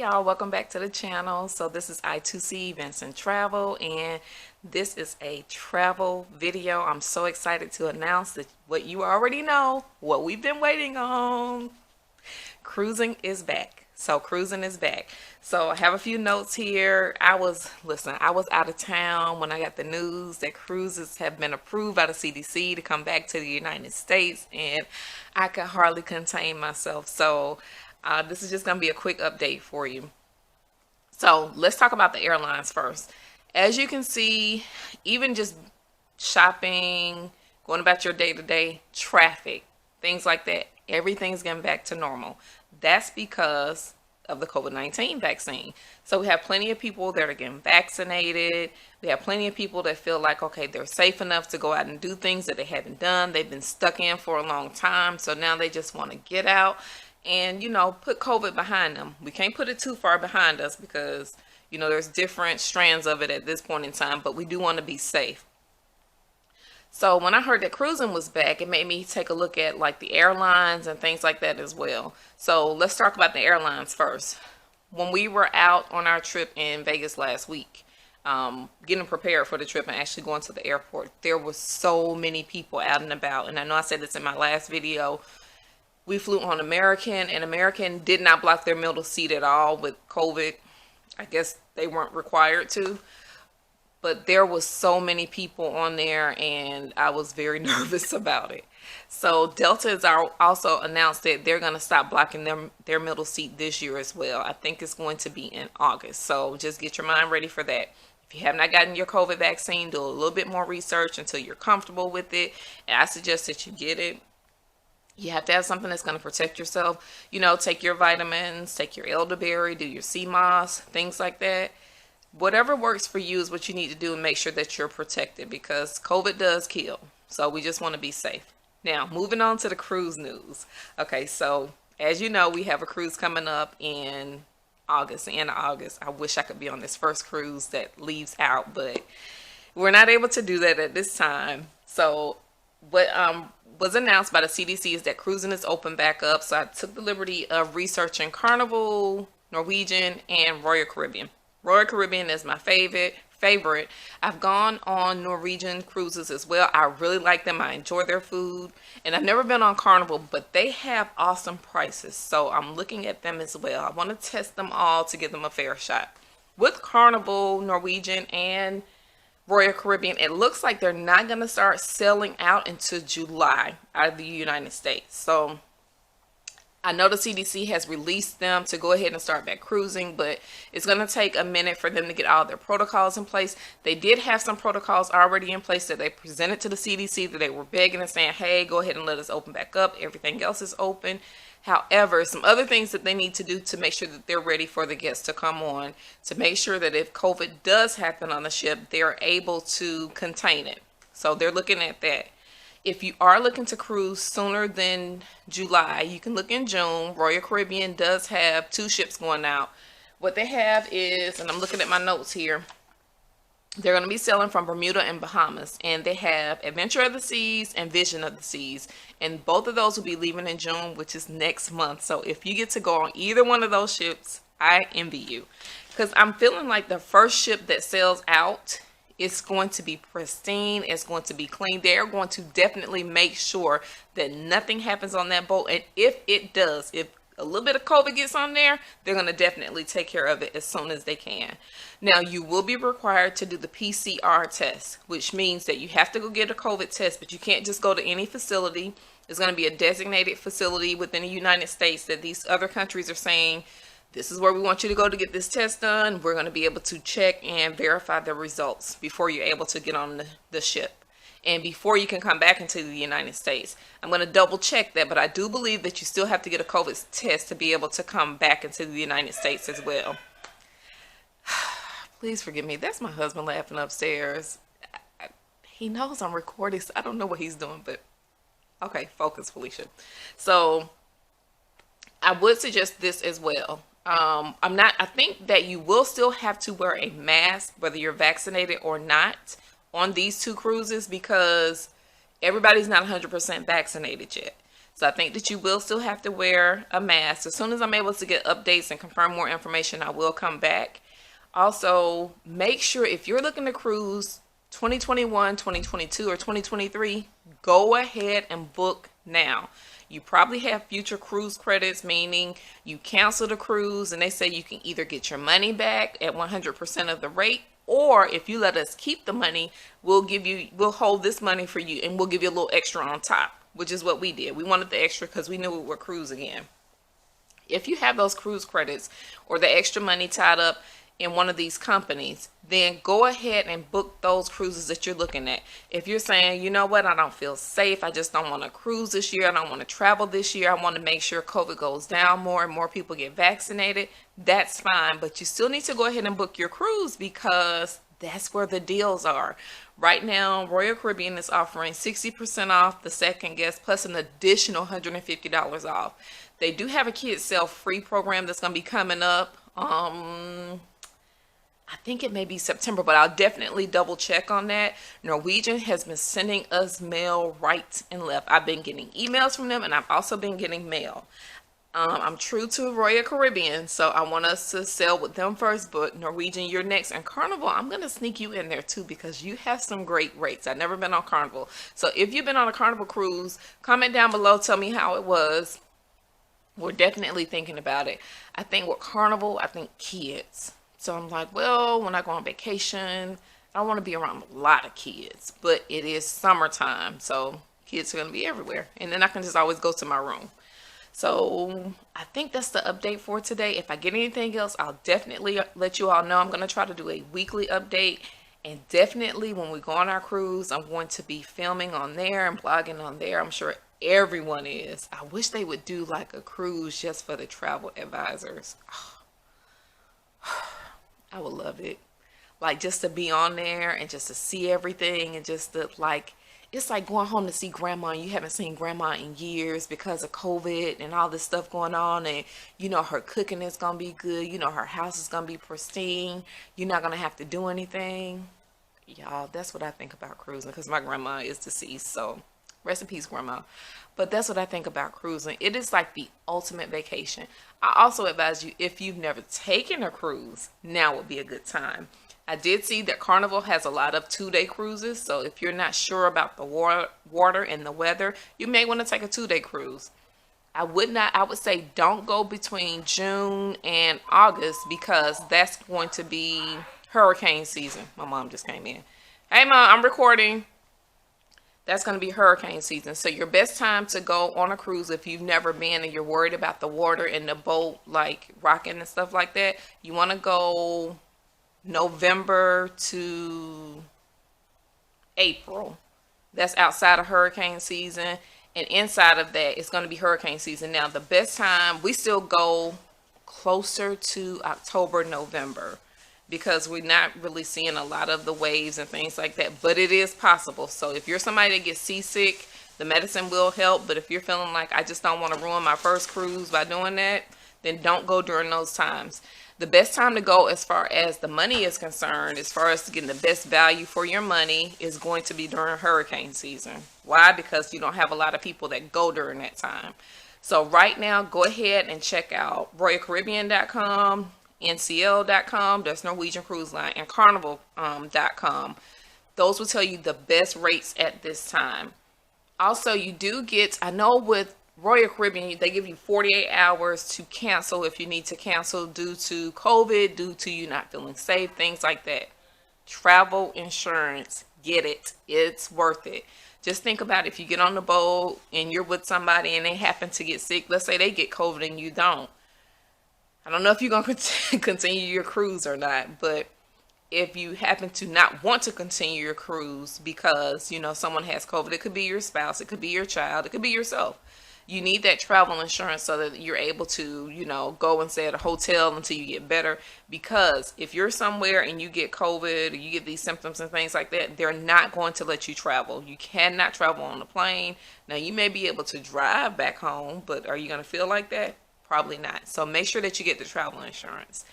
y'all, welcome back to the channel. So this is I2C Events and Travel, and this is a travel video. I'm so excited to announce that what you already know, what we've been waiting on. Cruising is back. So cruising is back. So I have a few notes here. I was out of town when I got the news that cruises have been approved by the CDC to come back to the United States, and I could hardly contain myself. So this is just going to be a quick update for you. So let's talk about the airlines first. As you can see, even just shopping, going about your day-to-day traffic, things like that, everything's getting back to normal. That's because of the COVID-19 vaccine. So we have plenty of people that are getting vaccinated. We have plenty of people that feel like, okay, they're safe enough to go out and do things that they haven't done. They've been stuck in for a long time. So now they just want to get out and, put COVID behind them. We can't put it too far behind us because, there's different strands of it at this point in time, but we do want to be safe. So when I heard that cruising was back, it made me take a look at like the airlines and things like that as well. So let's talk about the airlines first. When we were out on our trip in Vegas last week, getting prepared for the trip and actually going to the airport, there were so many people out and about. And I know I said this in my last video. We flew on American, and American did not block their middle seat at all with COVID. I guess they weren't required to. But there was so many people on there, and I was very nervous about it. So Delta has also announced that they're going to stop blocking their middle seat this year as well. I think it's going to be in August. So just get your mind ready for that. If you have not gotten your COVID vaccine, do a little bit more research until you're comfortable with it. And I suggest that you get it. You have to have something that's going to protect yourself. Take your vitamins, take your elderberry, do your sea moss, things like that. Whatever works for you is what you need to do and make sure that you're protected because COVID does kill. So we just want to be safe. Now, moving on to the cruise news. Okay, so as you know, we have a cruise coming up in August. I wish I could be on this first cruise that leaves out, but we're not able to do that at this time. So what was announced by the CDC is that cruising is open back up. So I took the liberty of researching Carnival, Norwegian, and Royal Caribbean. Royal Caribbean is my favorite. I've gone on Norwegian cruises as well. I really like them. I enjoy their food. And I've never been on Carnival, but they have awesome prices. So I'm looking at them as well. I want to test them all to give them a fair shot. With Carnival, Norwegian, and Royal Caribbean, it looks like they're not going to start selling out until July out of the United States. So I know the CDC has released them to go ahead and start back cruising, but it's going to take a minute for them to get all their protocols in place. They did have some protocols already in place that they presented to the CDC that they were begging and saying, hey, go ahead and let us open back up. Everything else is open. However, some other things that they need to do to make sure that they're ready for the guests to come on, to make sure that if COVID does happen on the ship, they're able to contain it. So they're looking at that. If you are looking to cruise sooner than July, you can look in June. Royal Caribbean does have 2 ships going out. What they have is, and I'm looking at my notes here, they're going to be sailing from Bermuda and Bahamas, and they have Adventure of the Seas and Vision of the Seas, and both of those will be leaving in June, which is next month. So if you get to go on either one of those ships, I envy you, because I'm feeling like the first ship that sails out, it's going to be pristine. It's going to be clean. They're going to definitely make sure that nothing happens on that boat. And if it does, if a little bit of COVID gets on there, they're going to definitely take care of it as soon as they can. Now, you will be required to do the PCR test, which means that you have to go get a COVID test, but you can't just go to any facility. It's going to be a designated facility within the United States that these other countries are saying, this is where we want you to go to get this test done. We're going to be able to check and verify the results before you're able to get on the ship and before you can come back into the United States. I'm going to double check that, but I do believe that you still have to get a COVID test to be able to come back into the United States as well. Please forgive me. That's my husband laughing upstairs. He knows I'm recording, so I don't know what he's doing, but okay, focus, Felicia. So I would suggest this as well. I think that you will still have to wear a mask, whether you're vaccinated or not, on these 2 cruises because everybody's not 100% vaccinated yet. So I think that you will still have to wear a mask. As soon as I'm able to get updates and confirm more information, I will come back. Also, make sure if you're looking to cruise 2021, 2022, or 2023, go ahead and book now. You probably have future cruise credits, meaning you cancel the cruise and they say you can either get your money back at 100% of the rate, or if you let us keep the money, we'll hold this money for you and we'll give you a little extra on top, which is what we did. We wanted the extra because we knew we were cruising again. If you have those cruise credits or the extra money tied up in one of these companies, then go ahead and book those cruises that you're looking at. If you're saying, you know what, I don't feel safe, I just don't want to cruise this year, I don't want to travel this year, I want to make sure COVID goes down more and more people get vaccinated, that's fine. But you still need to go ahead and book your cruise because that's where the deals are. Right now, Royal Caribbean is offering 60% off the second guest plus an additional $150 off. They do have a kids sale free program that's going to be coming up. I think it may be September, but I'll definitely double check on that. Norwegian has been sending us mail right and left. I've been getting emails from them and I've also been getting mail. I'm true to Royal Caribbean, so I want us to sail with them first, but Norwegian, you're next. And Carnival, I'm going to sneak you in there too because you have some great rates. I've never been on Carnival. So if you've been on a Carnival cruise, comment down below, tell me how it was. We're definitely thinking about it. I think with Carnival, I think kids. So I'm like, well, when I go on vacation, I don't want to be around a lot of kids, but it is summertime, so kids are going to be everywhere. And then I can just always go to my room. So I think that's the update for today. If I get anything else, I'll definitely let you all know. I'm going to try to do a weekly update. And definitely when we go on our cruise, I'm going to be filming on there and blogging on there. I'm sure everyone is. I wish they would do like a cruise just for the travel advisors. I would love it. Like just to be on there and just to see everything and just to like, it's like going home to see grandma and you haven't seen grandma in years because of COVID and all this stuff going on, and you know her cooking is gonna be good, you know her house is gonna be pristine, you're not gonna have to do anything. Y'all, that's what I think about cruising because my grandma is deceased, so rest in peace, grandma. But that's what I think about cruising. It is like the ultimate vacation. I also advise you, if you've never taken a cruise, now would be a good time. I did see that Carnival has a lot of 2-day cruises. So if you're not sure about the water and the weather, you may want to take a 2-day cruise. I would say don't go between June and August because that's going to be hurricane season. My mom just came in. Hey, Mom, I'm recording. That's going to be hurricane season. So your best time to go on a cruise, if you've never been and you're worried about the water and the boat like rocking and stuff like that, you want to go November to April. That's outside of hurricane season, and inside of that it's going to be hurricane season. Now the best time, we still go closer to October, November, because we're not really seeing a lot of the waves and things like that, but it is possible. So if you're somebody that gets seasick, the medicine will help. But if you're feeling like I just don't want to ruin my first cruise by doing that, then don't go during those times. The best time to go as far as the money is concerned, as far as getting the best value for your money, is going to be during hurricane season. Why? Because you don't have a lot of people that go during that time. So right now, go ahead and check out RoyalCaribbean.com, NCL.com, that's Norwegian Cruise Line, and Carnival.com. Those will tell you the best rates at this time. Also, you do get, I know with Royal Caribbean, they give you 48 hours to cancel if you need to cancel due to COVID, due to you not feeling safe, things like that. Travel insurance, get it. It's worth it. Just think about if you get on the boat and you're with somebody and they happen to get sick. Let's say they get COVID and you don't. I don't know if you're going to continue your cruise or not, but if you happen to not want to continue your cruise because, you know, someone has COVID, it could be your spouse, it could be your child, it could be yourself. You need that travel insurance so that you're able to, you know, go and stay at a hotel until you get better. Because if you're somewhere and you get COVID or you get these symptoms and things like that, they're not going to let you travel. You cannot travel on the plane. Now, you may be able to drive back home, but are you going to feel like that? Probably not. So make sure that you get the travel insurance.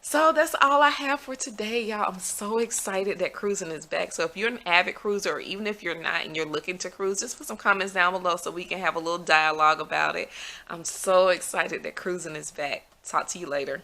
So that's all I have for today, y'all. I'm so excited that cruising is back. So if you're an avid cruiser, or even if you're not and you're looking to cruise, just put some comments down below so we can have a little dialogue about it. I'm so excited that cruising is back. Talk to you later.